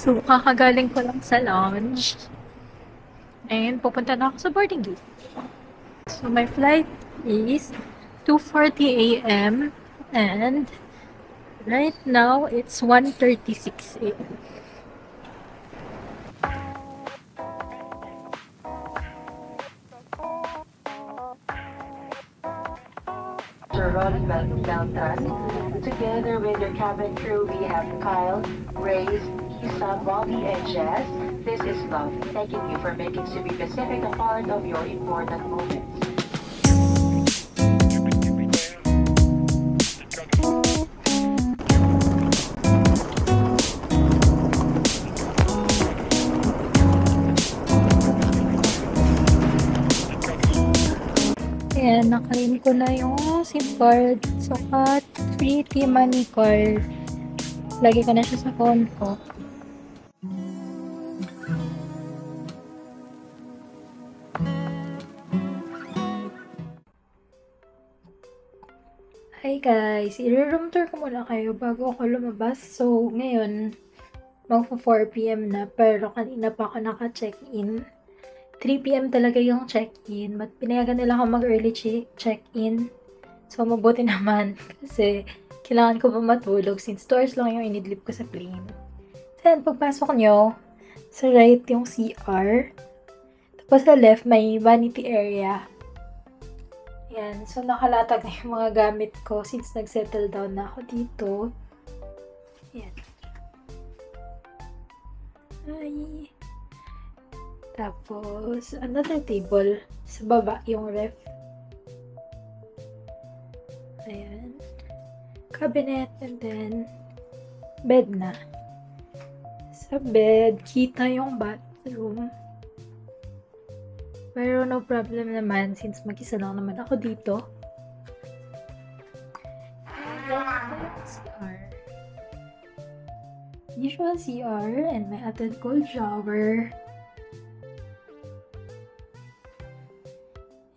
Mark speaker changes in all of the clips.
Speaker 1: So, kakagaling ko lang sa lounge. And pupunta na ako sa boarding gate. So, my flight is 2:40 a.m. And right now, it's 1:36 a.m.
Speaker 2: Sir Ron Beltran. Together with your cabin crew, we have Kyle, Grace, Isa, Bobby, and Jess. This is Love, thanking you for making Cebu Pacific a part of your important moments.
Speaker 1: Ayan, nakain ko na yung SIM card. So, at free money card. Lagi ko na siya sa phone ko. Hi guys! I-room tour ko muna kayo bago ako lumabas. So, ngayon, magpo 4 p.m. na. Pero kanina pa ako naka-check-in. 3 p.m. talaga yung check-in. But pinayagan nila ako mag-early check-in. So, mabuti naman. Kasi, kailangan ko pa matulog since 2 hours lang yung inidlip ko sa plane. Then, pagpasok nyo, sa right yung CR. Tapos sa left, may vanity area. Yan. So, nakalatag na yung mga gamit ko since nag-settle down na ako dito. Yan. Hi! Tapos, another table. Sa baba, yung ref. Ayan. Cabinet, and then, bed na. Sa bed, kita yung bathroom. Pero no problem naman, since mag-isa lang naman ako dito. And then, CR. Usual CR, and may attend cold shower.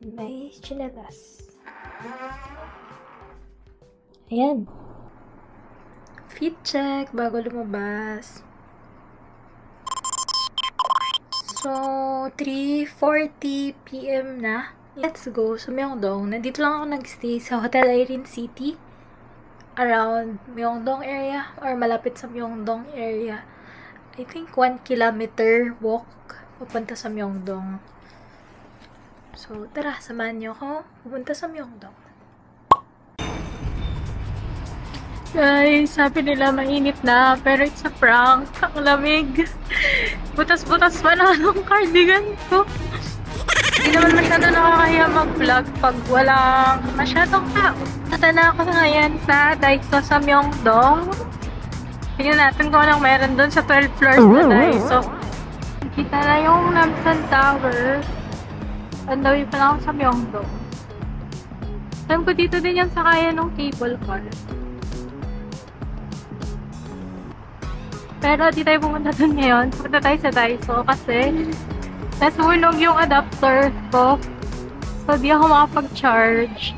Speaker 1: May chinelas. Ayan. Fit check bago lumabas. So, 3:40 p.m. na. Let's go sa Myeongdong. Nandito lang ako nagstay sa Hotel Irene City. Around Myeongdong area or malapit sa Myeongdong area. I think 1 kilometer walk papunta sa Myeongdong. So, tara, samahan niyo ako pupunta sa Myeongdong. Guys, sabi nila mainit na, pero it's a prank. Ang lamig. Butas-butas pa na ng cardigan ko. Hindi naman masyado nakakaya mag-vlog pag walang masyadong tao. Nata na ako ngayon sa Daiso sa Myeongdong. Tingnan natin kung anong meron dun sa 12 floors na Daiso. Kita na yung Namsan Tower. On the way pa lang ako sa Myeongdong. Alam ko dito din yung sakayan ng cable car. Pero di tayo pumunta dun ngayon. Pumunta tayo sa Daiso kasi nasunog yung adapter ko. So di ako makapag-charge.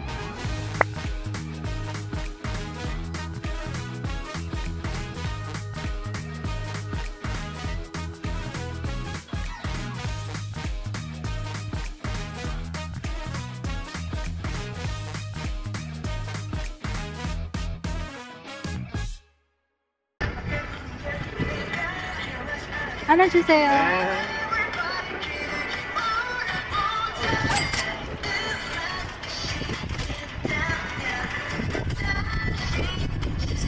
Speaker 1: 하나 주세요.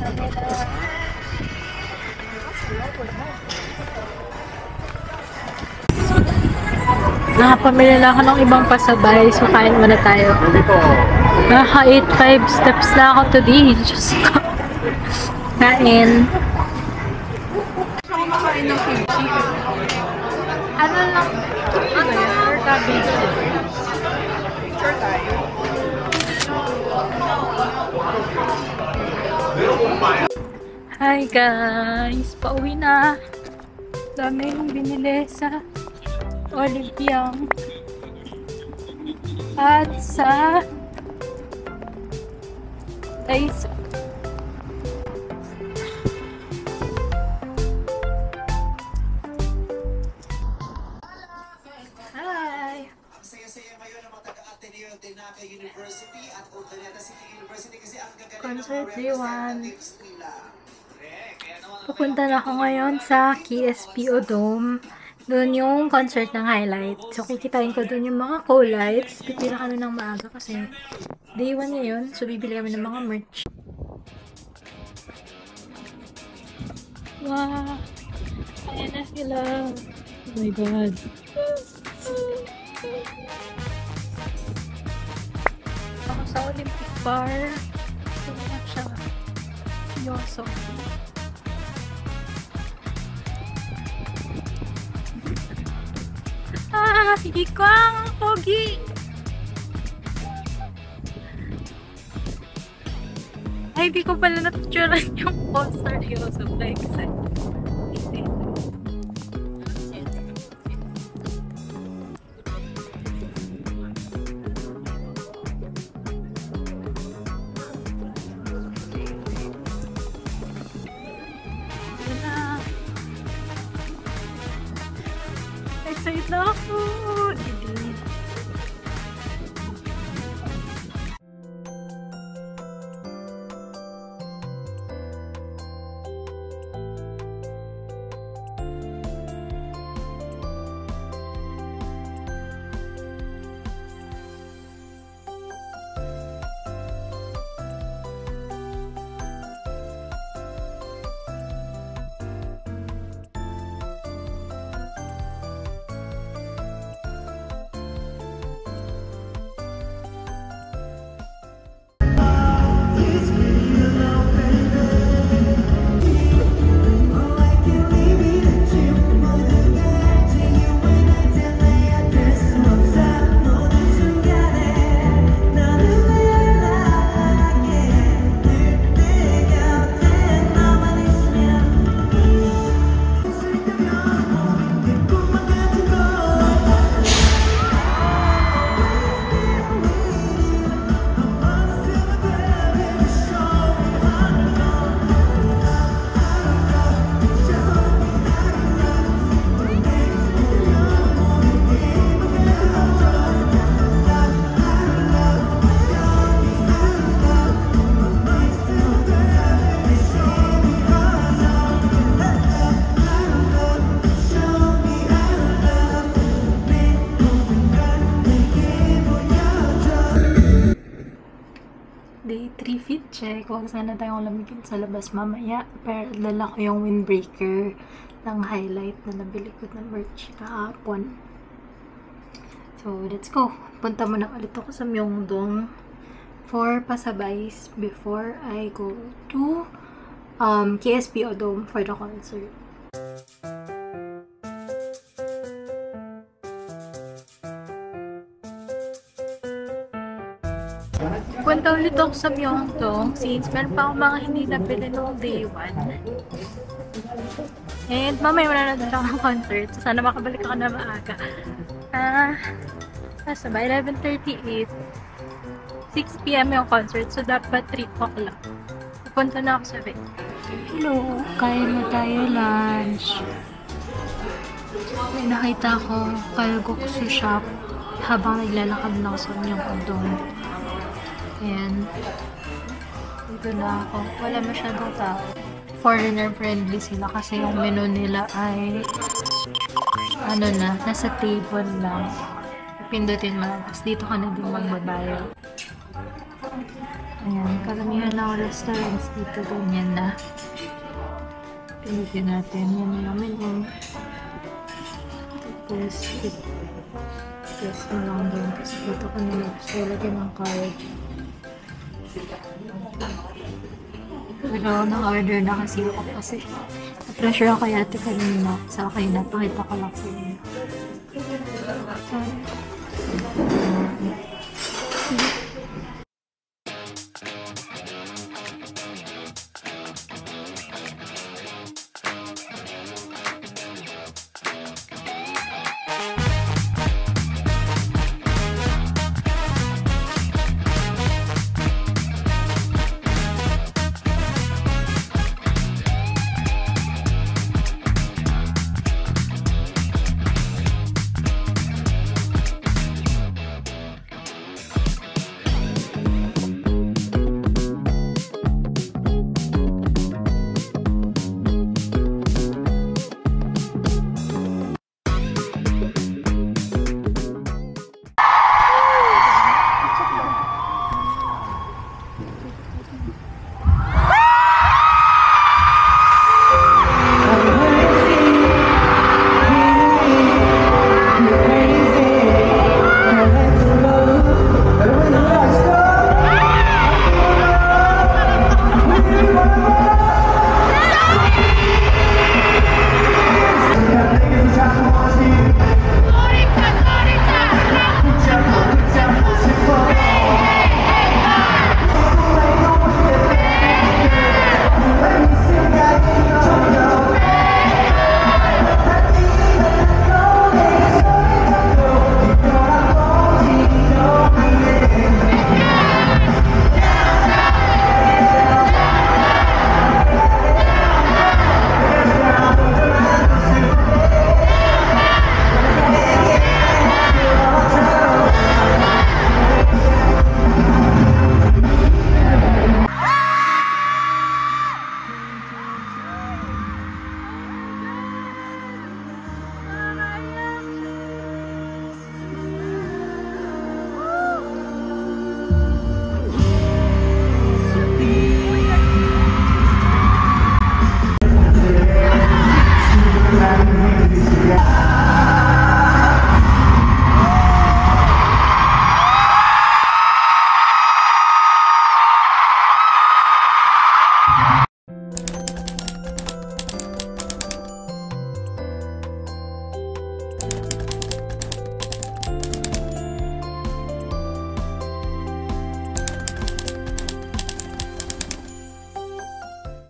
Speaker 1: 감사합니다. Nakapamili na ako ng ibang pasabay, so kain muna tayo. Naka 8-5 steps na ako today. Diyos ko. Kain. Kumakain ng kimchi. Ano lang? Ano yan? Or cabbage? Picture tayo. Hi guys! Pauwi na. Dami yung binili sa Oliviang. At sa Daiso. Concert Day 1. Pupunta na ako ngayon sa KSPO Dome. Doon yung concert ng highlight. So, kikitain ko doon yung mga co-lights. Pipila kami ng maaga kasi day 1 ngayon. So, bibili kami ng mga merch. Wow! Ayan na sila. Oh my God. Ako sa Olympic Bar. Ito na siya. Yoso. Ah! Sige ko ang pogi! Ay, di ko pala napicturean yung poster. Yoso. Like, excited na ako! Day 3 fit check. Huwag sana tayong lamigin sa labas mamaya. Pero dala ko yung windbreaker ng highlight na nabili ko ng merch kahapon. So, let's go. Punta muna ulit ako sa Myeongdong for pasabays before I go to KSPO Dome for the concert. Punta ulit ako sa Myeongdong since meron pa akong mga hindi nabili noong day 1. And mamaya mananood ako ng concert. So, sana makabalik ako na maaga. Nasa ba? 11:38. 6 PM yung concert. So, dapat 3 o'clock. Pupunta na ako sa venue. Hello! Kain na tayo lunch. May nakita ko kalguksu shop habang naglalakad na ako sa Myeongdong. Ayan. Dito na ako. Wala masyadong tao. Foreigner friendly sila kasi yung menu nila ay ano na, nasa table lang. Pindutin mo. Tapos dito ka na din magbabayad. Ayan. Karamihan ng restaurants dito ganyan na. Pindutin natin. Yan na yung menu. Tapos press mo lang doon. Tapos dito ka na. Tapos lagyan ng card. Pero nang-order na kasi ako kasi na-pressure ako yata kanina. So, okay, napakita ko lang sa inyo. So,